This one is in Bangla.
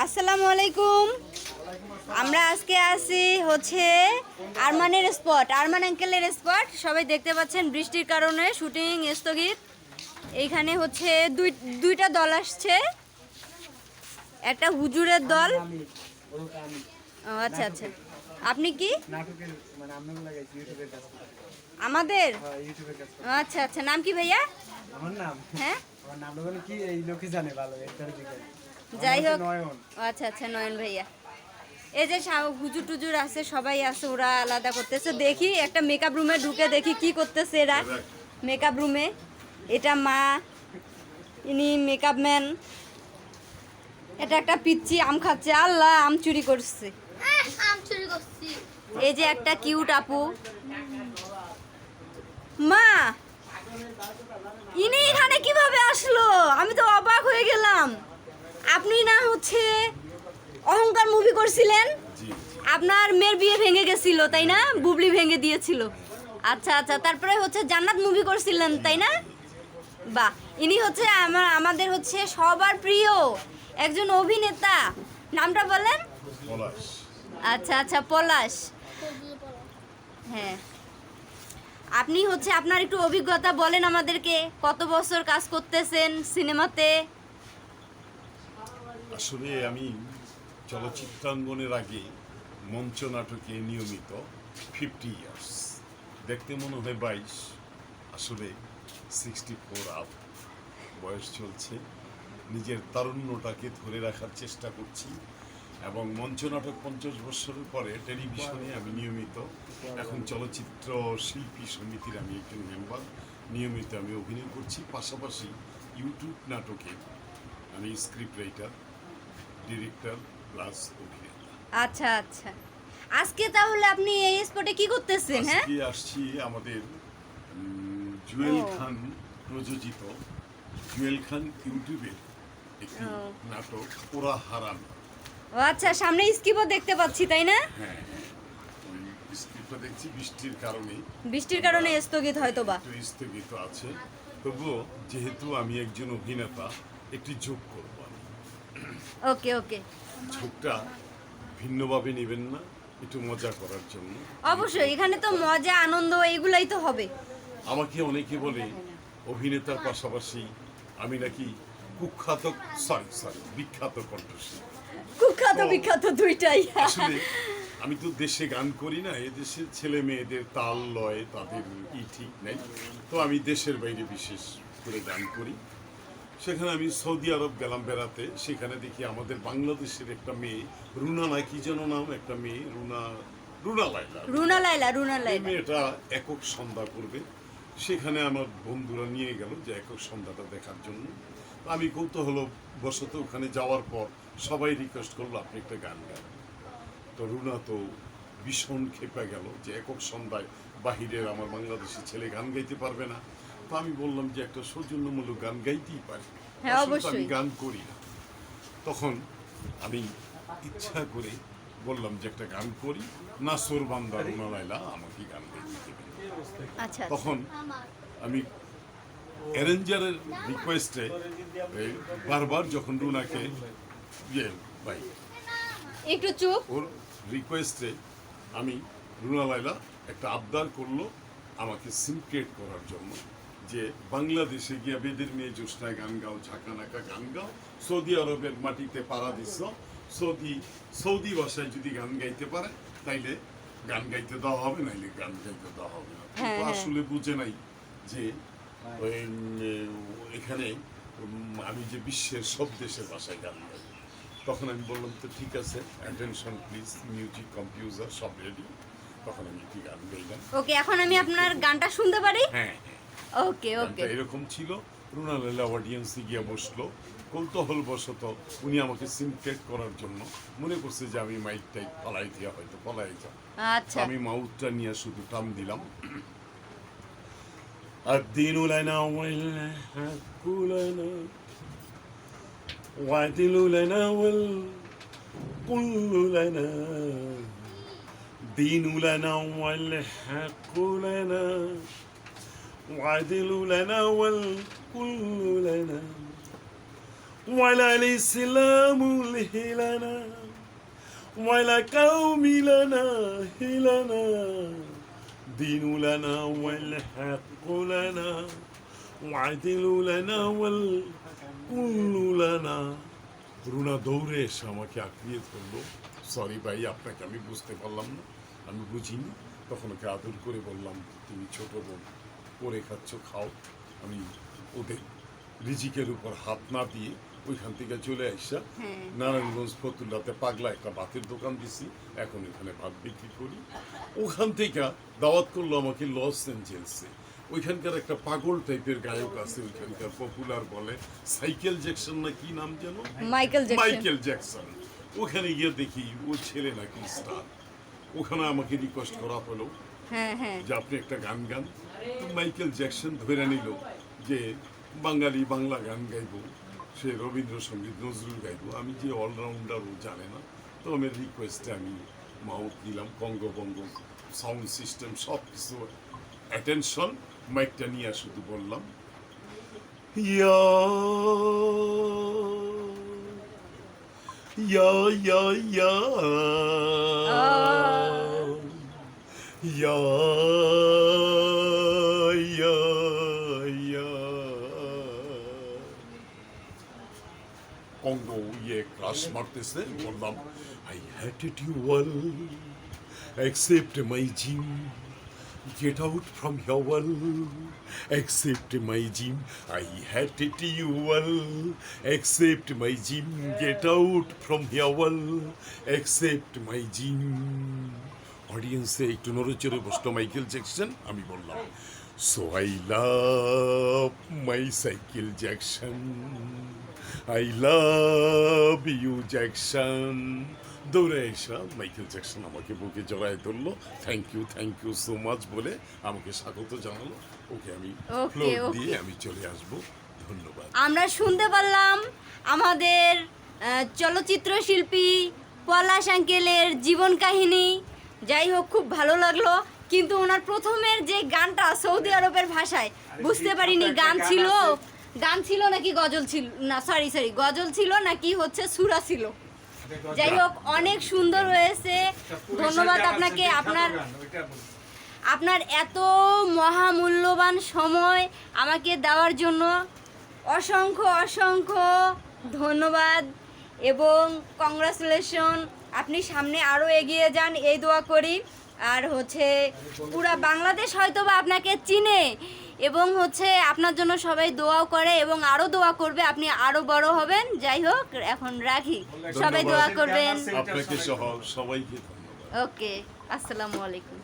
আসসালামু আলাইকুম। আমরা আজকে আসি হচ্ছে আরমানের স্পট, আরমান আঙ্কেলের স্পট। সবাই দেখতে পাচ্ছেন বৃষ্টির কারণে শুটিং স্থগিত। এইখানে হচ্ছে দুইটা দল আসছে, একটা হুজুরের দল। ও আচ্ছা আচ্ছা, আপনি কি আমাদের? আচ্ছা আচ্ছা, নাম কি ভাইয়া? আমার নাম, হ্যাঁ, আমার নাম বলে কি এই লোকই জানে ভালো এটার দিকে। যাই হোক, নয়ন। আচ্ছা আচ্ছা, নয়ন ভাইয়া। এই যে হুজুর টুজুর আছে, সবাই আছে, ওরা আলাদা করতেছে। দেখি একটা মেকআপ রুমে ঢুকে দেখি কি করতেছে এরা মেকআপ রুমে। এটা মা, ইনি মেকআপ ম্যান। এটা একটা পিচ্চি আম খাচ্ছে, আল্লাহ আম চুরি করছে। এই যে একটা কিউট আপু। মা, ইনি এখানে কিভাবে আসলো? আমি তো অবাক হয়ে গেলাম। আপনি না হচ্ছে অহংকার মুভি করছিলেন, আপনার মেয়ের বিয়ে ভেঙে গেছিল তাই না? বুবলি ভেঙে দিয়েছিল। আচ্ছা আচ্ছা, তারপরে হচ্ছে জান্নাত মুভি করছিলেন তাই না? বাহ, ইনি হচ্ছে আমাদের হচ্ছে সবার প্রিয় একজন অভিনেতা। নামটা বলেন। আচ্ছা আচ্ছা, পলাশ। হ্যাঁ, আপনি হচ্ছে আপনার একটু অভিজ্ঞতা বলেন আমাদেরকে, কত বছর কাজ করতেছেন সিনেমাতে? আসলে আমি চলচ্চিত্রাঙ্গনের আগে মঞ্চ নাটকে নিয়মিত 50 ইয়ার্স, দেখতে মনে হয় 22, আসলে 64 আপ বয়স চলছে। নিজের তারুণ্যটাকে ধরে রাখার চেষ্টা করছি এবং মঞ্চ নাটক 50 বছরের পরে টেলিভিশনে আমি নিয়মিত, এখন চলচ্চিত্র শিল্পী সমিতির আমি একজন মেম্বার, নিয়মিত আমি অভিনয় করছি। পাশাপাশি ইউটিউব নাটকে আমি স্ক্রিপ্ট রাইটার, ডিরেক্টর প্লাস অভিনেতা। আচ্ছা আচ্ছা, আজকে তাহলে আপনি এই স্পটে কি করতেছেন? হ্যাঁ, আজকে আসছি আমাদের জুয়েল খান প্রযোজিত, জুয়েল খান ইউটিউবের একটি নাটক ওরা হারান। ও আচ্ছা, সামনে স্কিপও দেখতে পাচ্ছি তাই না? হ্যাঁ, ওই স্ক্রিপ্টটা দেখছি বৃষ্টির কারণে স্থগিত হয়তো বা একটু স্থগিত আছে। তবুও যেহেতু আমি একজন অভিনেতা, একটি যোগ করবো আমি। ওকে ওকে, ঝোঁকটা ভিন্নভাবে নেবেন না, একটু মজা করার জন্য। অবশ্যই এখানে তো মজা আনন্দ এগুলাই তো হবে। আমাকে অনেকে বলে অভিনেতার পাশাপাশি আমি নাকি বিখ্যাত কণ্ঠশিল্পী। কুখ্যাত বিখ্যাত দুইটাই। আসলে আমি তো দেশে গান করি না, এদেশের ছেলে মেয়েদের তাল লয় তাদের ঠিক নাই, তো আমি দেশের বাইরে বিশেষ করে গান করি। সেখানে আমি সৌদি আরব গেলাম বেড়াতে, সেখানে দেখি আমাদের বাংলাদেশের একটা মেয়ে, রুনা না কি যেন নাম, একটা মেয়ে রুনা লায়লা, মেয়েটা একক সন্ধ্যা করবে। সেখানে আমার বন্ধুরা নিয়ে গেল যে একক সন্ধ্যাটা দেখার জন্য। আমি কৌতূহল বশত ওখানে যাওয়ার পর সবাই রিকোয়েস্ট করলো আপনি একটা গান গান। তো রুনা তো ভীষণ খেপে গেল যে একক সন্ধ্যায় বাহিরের আমার বাংলাদেশি ছেলে গান গাইতে পারবে না। তো আমি বললাম যে একটা সৌজন্যমূলক গান গাইতেই পারি, আমি গান করি না। তখন আমি ইচ্ছা করে বললাম যে একটা গান করি, নাসর বান্দা রুনা লায়লা আমাকে গান গাইতে দেবে। তখন আমি অ্যারেঞ্জারের রিকোয়েস্টে বারবার যখন রুনাকে ভাই একটু চুপ, ওর রিকোয়েস্টে আমি রুনা লায়লা একটা আবদার করলো আমাকে সিনক্রেট করার জন্য, যে বাংলাদেশে গিয়া বেদের মেয়ে জ্যোৎস্নায় গান গাও, ঝাঁকানাকা গান গাও, সৌদি আরবের মাটিতে পাড়া দিস, সৌদি ভাষায় যদি গান গাইতে পারে তাইলে গান গাইতে দেওয়া হবে, নাইলে গান গাইতে দেওয়া হবে না। কিন্তু আসলে বুঝে নাই যে এখানে আমি যে বিশ্বের সব দেশের ভাষায় গান গাই। তখন আমি বললাম তো ঠিক আছে, অ্যাটেনশন প্লিজ, মিউজিক কম্পিউটার সব রেডি। তখন আমি একটি গান গাইলাম। ওকে, এখন আমি আপনার গানটা শুনতে পারি? হ্যাঁ, ওকে ওকে। এরকম ছিল, রুনা লায়লা অডিয়েন্সে গিয়ে বসলো, কৌতূহল বশত উনি আমাকে সিনক্রেট করার জন্য মনে করছে যে আমি মাইকটাই পালাই দিয়া হয়তো পলাই যাব। আচ্ছা, আমি মাউথটা নিয়ে শুধু টান দিলাম, الدين لنا والحق لنا وعدل لنا والكل لنا دين لنا والحق لنا وعدل لنا والكل لنا وعلى الإسلام الهلنا وعلى قوم لنا هلنا دين لنا والحق لنا وعدل لنا والكل لنا রুনা দৌড়ে এসে আমাকে আঁকড়িয়ে ধরলো। সরি ভাই, আপনাকে আমি বুঝতে পারলাম না, আমি বুঝিনি। তখন ওকে আদর করে বললাম, তুমি ছোট বোন, করে খাচ্ছ খাও। আমি ওদের রিজিকের উপর হাত না দিয়ে ওইখান থেকে চলে আসা নারায়ণগঞ্জ ফতুল্লাতে পাগলা একটা ভাতের দোকান দিছি, এখন এখানে ভাত বিক্রি করি। ওখান থেকে দাওয়াত করলো আমাকে লস এঞ্জেলসে। ওইখানকার একটা পাগল টাইপের গায়ক আছে, ওইখানকার পপুলার বলে সাইকেল জ্যাকসন না কি নাম যেন, মাইকেল জ্যাকসন। ওখানে গিয়ে দেখি ও ছেলে নাকি স্টার। ওখানে আমাকে রিকোয়েস্ট করা হলো যে আপনি একটা গান গান। তো মাইকেল জ্যাকসন ধরে নিল যে বাঙালি বাংলা গান গাইব, সে রবীন্দ্রসঙ্গীত নজরুল গাইব। আমি যে অলরাউন্ডার ও জানে না, তো আমার রিকোয়েস্টে আমি মাউথ দিলাম, কঙ্গবঙ্গ সাউন্ড সিস্টেম সব কিছু অ্যাটেনশন, মাইকটা নিয়ে শুধু বললাম ইয়া ইয়া ইয়া ইয়া ইয়া ইয়া ইয়া কঙ্গো ইয়ে ক্রাশ মারতেছে। বললাম I hated you all except my gym. Get out from your wall, accept my gym. I hated you all, accept my gym. Get out from your wall, accept my gym. অডিয়েন্সে একটু নড়েচড়ে বসলো মাইকেল জ্যাকসন। আমি বললাম, so I love my cycle Jackson, I love you Jackson. দৌড়ে এসা মাইকেল জ্যাকসন আমাকে বুকে জড়ায় ধরলো, থ্যাংক ইউ সো মাচ বলে আমাকে স্বাগত জানালো। ওকে আমি ফ্লোর দিয়ে আমি চলে আসবো, ধন্যবাদ। আমরা শুনতে পারলাম আমাদের চলচ্চিত্র শিল্পী পলাশ আঙ্কেলের জীবন কাহিনী। যাই হোক, খুব ভালো লাগলো। কিন্তু ওনার প্রথমের যে গানটা সৌদি আরবের ভাষায় বুঝতে পারিনি, গান ছিল নাকি গজল ছিল, না সরি গজল ছিল নাকি হচ্ছে সূরা ছিল। যাই হোক, অনেক সুন্দর হয়েছে। ধন্যবাদ আপনাকে, আপনার এত মহামূল্যবান সময় আমাকে দেওয়ার জন্য অসংখ্য ধন্যবাদ এবং কংগ্রাচুলেশন। আপনি সামনে আরও এগিয়ে যান, এই দোয়া করি। আর হচ্ছে পুরা বাংলাদেশ হয়তো বা আপনাকে চিনে এবং হচ্ছে আপনার জন্য সবাই দোয়াও করে এবং আরও দোয়া করবে, আপনি আরও বড় হবেন। যাই হোক, এখন রাখি, সবাই দোয়া করবেন। আপনাকে সহ সবাইকে ধন্যবাদ। ওকে, আসসালামু আলাইকুম।